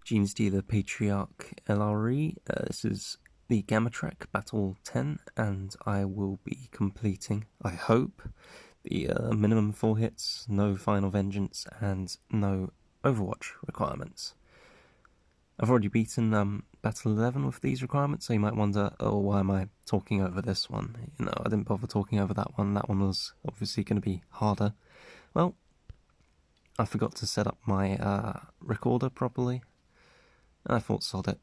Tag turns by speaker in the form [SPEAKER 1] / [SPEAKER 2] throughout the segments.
[SPEAKER 1] Genes Dealer Patriarch LRE. This is the Gamma Track Battle 10, and I will be completing, I hope, the minimum 4 hits, no Final Vengeance, and no Overwatch requirements. I've already beaten Battle 11 with these requirements, so you might wonder, oh, why am I talking over this one? You know, I didn't bother talking over that one. That one was obviously going to be harder. Well, I forgot to set up my recorder properly, and I thought, sod it.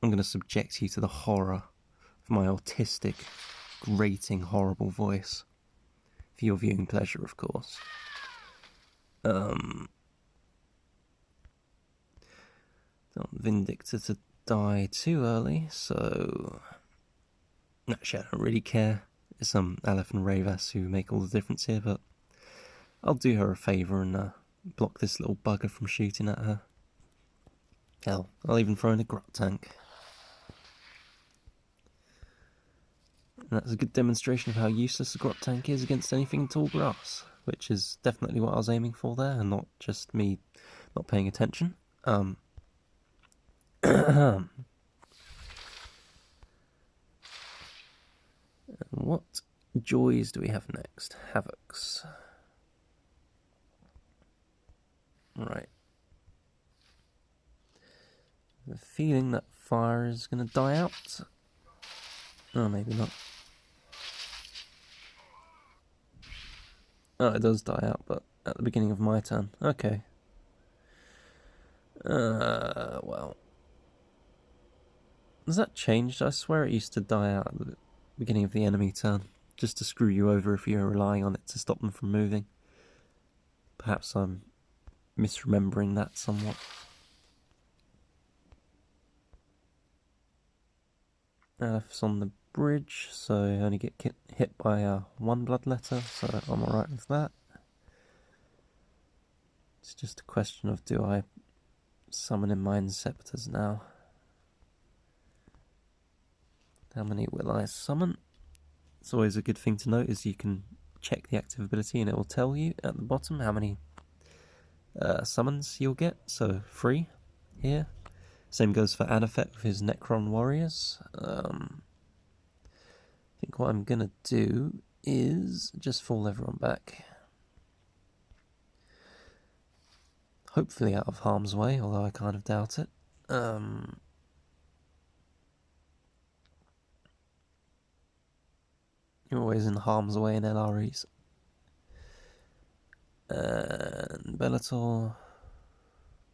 [SPEAKER 1] I'm going to subject you to the horror of my autistic, grating, horrible voice. For your viewing pleasure, of course. Don't want Vindictor to die too early, so... Actually, I don't really care. It's some Aleph and Ravas who make all the difference here, but I'll do her a favour and block this little bugger from shooting at her. Hell, I'll even throw in a grot tank. And that's a good demonstration of how useless a grot tank is against anything tall grass, which is definitely what I was aiming for there, and not just me not paying attention. What joys do we have next? Havocs. Right. The feeling that fire is going to die out. Oh, maybe not. Oh, it does die out, but at the beginning of my turn. Okay. Well. Has that changed? I swear it used to die out at the beginning of the enemy turn, just to screw you over if you're relying on it to stop them from moving. Perhaps I'm misremembering that somewhat. Aleph's on the bridge, so I only get hit by one bloodletter, so I'm alright with that. It's just a question of, do I summon in my Inceptors now? How many will I summon? It's always a good thing to note is you can check the active ability and it will tell you at the bottom how many summons you'll get. So 3 here. Same goes for Anafet with his Necron Warriors. I think what I'm gonna do is just fall everyone back. Hopefully out of harm's way, although I kind of doubt it. You're always in harm's way in LREs. And Bellator,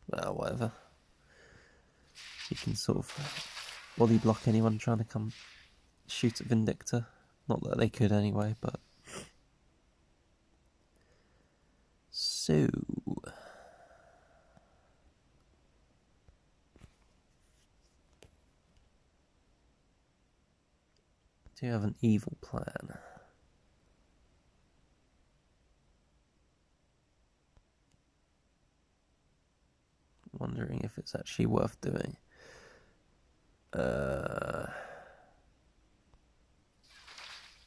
[SPEAKER 1] well, whatever. You can sort of body block anyone trying to come shoot at Vindictor. Not that they could anyway, but... So... do you have an evil plan? Wondering if it's actually worth doing.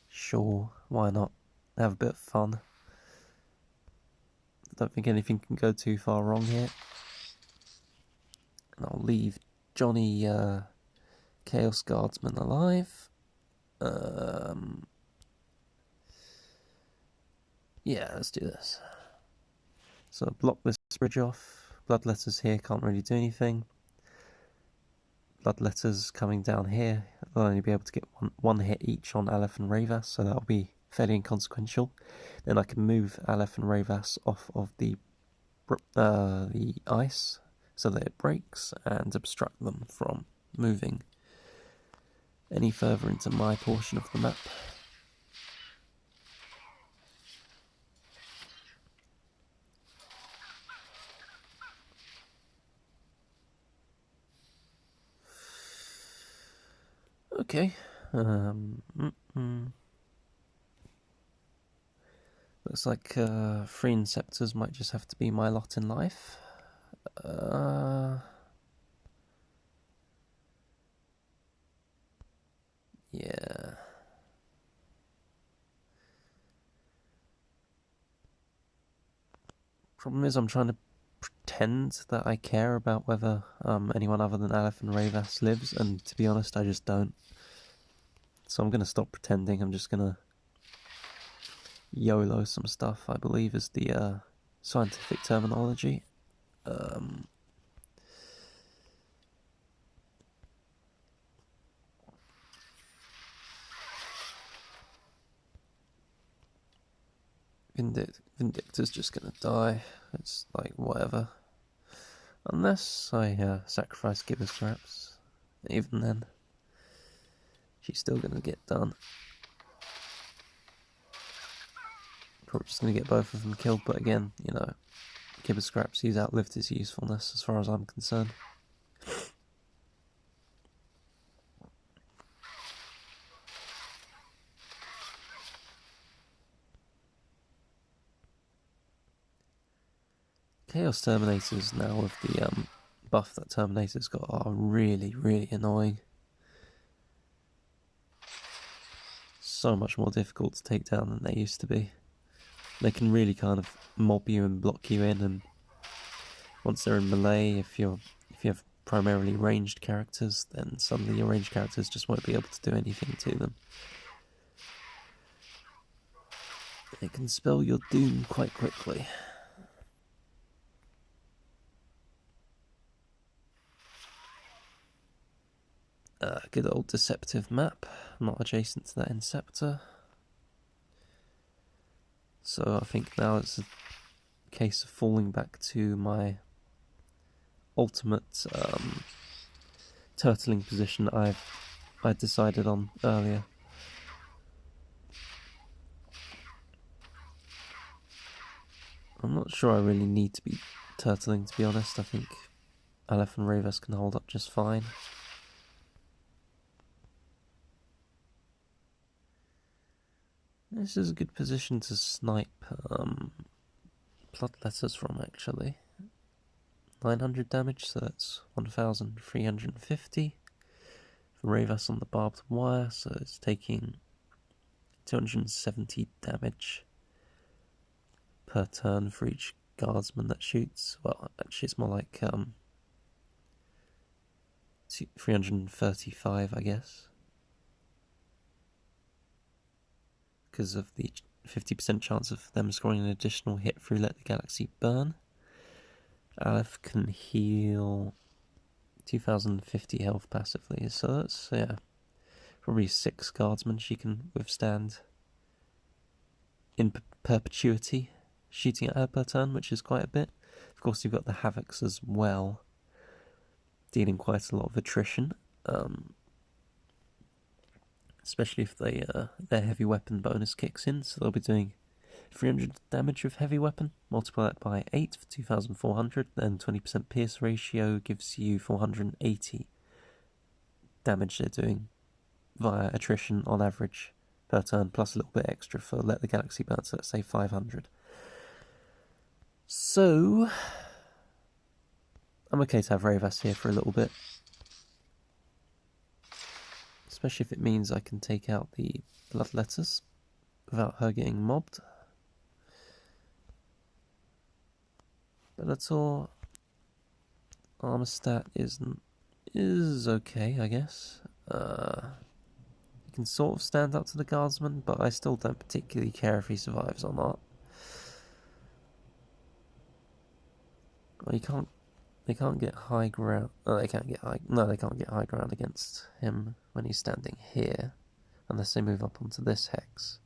[SPEAKER 1] Sure, why not? Have a bit of fun. I don't think anything can go too far wrong here. And I'll leave Johnny Chaos Guardsman alive. Yeah, let's do this. So block this bridge off. Bloodletters here can't really do anything. Bloodletters coming down here, they'll only be able to get one hit each on Aleph and Ravas, so that'll be fairly inconsequential. Then I can move Aleph and Ravas off of the ice so that it breaks and obstruct them from moving any further into my portion of the map. Okay. Looks like 3 Inceptors might just have to be my lot in life. Yeah. Problem is I'm trying to pretend that I care about whether anyone other than Aleph and Ravas lives, and to be honest, I just don't. So I'm going to stop pretending. I'm just going to YOLO some stuff, I believe is the scientific terminology. Vindictor's just gonna die. It's like, whatever. Unless I sacrifice Gibbous Scraps. Even then, she's still gonna get done. Probably just gonna get both of them killed, but again, you know, Gibbous Scraps, he's outlived his usefulness as far as I'm concerned. Chaos Terminators now with the buff that Terminator's got are really, really annoying. So much more difficult to take down than they used to be. They can really kind of mob you and block you in, and once they're in melee, if you have primarily ranged characters, then suddenly your ranged characters just won't be able to do anything to them. It can spell your doom quite quickly. Good old deceptive map, not adjacent to that Inceptor. So I think now it's a case of falling back to my ultimate turtling position I decided on earlier. I'm not sure I really need to be turtling, to be honest. I think Aleph and Ravas can hold up just fine. This is a good position to snipe Bloodletters from, actually. 900 damage, so that's 1,350. For Ravas on the barbed wire, so it's taking 270 damage per turn for each guardsman that shoots. Well, actually it's more like 335, I guess, because of the 50% chance of them scoring an additional hit through Let the Galaxy Burn. Aleph can heal 2050 health passively, so that's, yeah, probably 6 guardsmen she can withstand in perpetuity, shooting at her per turn, which is quite a bit. Of course, you've got the Havocs as well, dealing quite a lot of attrition, especially if their heavy weapon bonus kicks in, so they'll be doing 300 damage with heavy weapon, multiply that by 8 for 2,400, then 20% pierce ratio gives you 480 damage they're doing via attrition on average per turn, plus a little bit extra for Let the Galaxy Burn, so let's say 500. So, I'm okay to have Ravas here for a little bit, especially if it means I can take out the Bloodletters without her getting mobbed. Bellator armor stat is okay, I guess. He can sort of stand up to the guardsman, but I still don't particularly care if he survives or not. Well, they can't get high ground. Oh, they can't get high. No, they can't get high ground against him when he's standing here, unless they move up onto this hex.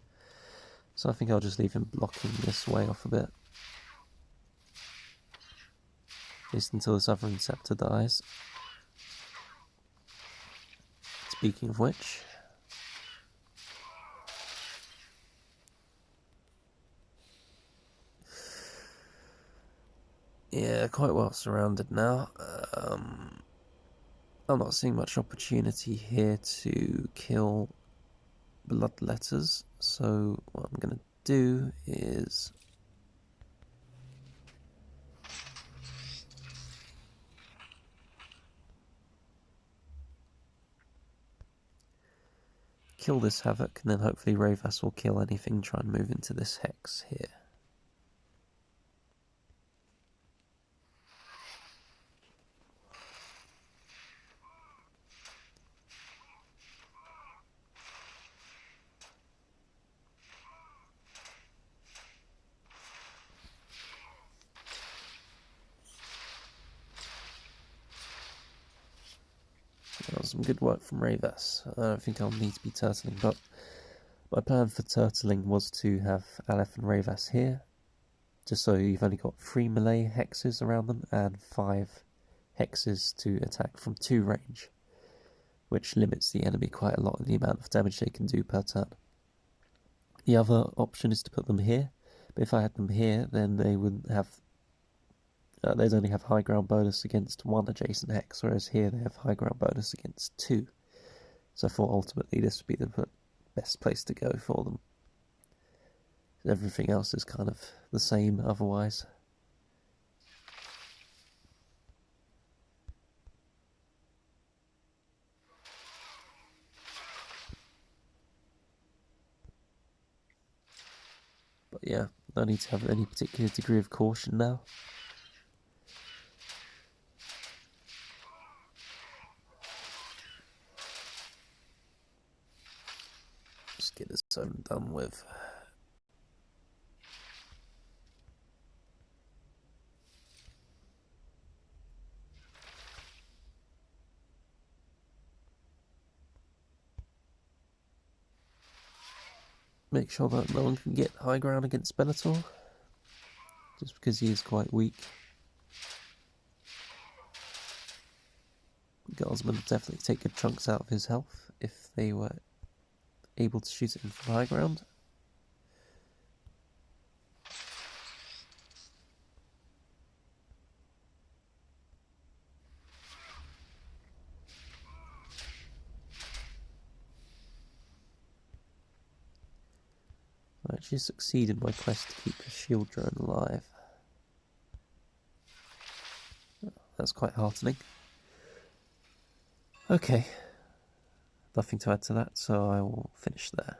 [SPEAKER 1] So I think I'll just leave him blocking this way off a bit, at least until this other Inceptor dies. Speaking of which, yeah, quite well surrounded now. I'm not seeing much opportunity here to kill Bloodletters, so what I'm going to do is kill this Havoc, and then hopefully Ravas will kill anything, try and move into this hex here. That was some good work from Ravas. I don't think I'll need to be turtling, but my plan for turtling was to have Aleph and Ravas here, just so you've only got 3 melee hexes around them and 5 hexes to attack from 2 range, which limits the enemy quite a lot in the amount of damage they can do per turn. The other option is to put them here, but if I had them here, then they wouldn't have. They'd only have high ground bonus against 1 adjacent hex, whereas here they have high ground bonus against 2. So I thought ultimately this would be the best place to go for them. Everything else is kind of the same otherwise. But yeah, no need to have any particular degree of caution now. Just get this zone done with. Make sure that no one can get high ground against Bellator, just because he is quite weak. Guardsmen would definitely take good chunks out of his health if they were able to shoot at him from high ground. I actually succeeded in my quest to keep the shield drone alive. That's quite heartening. Okay, nothing to add to that, so I will finish there.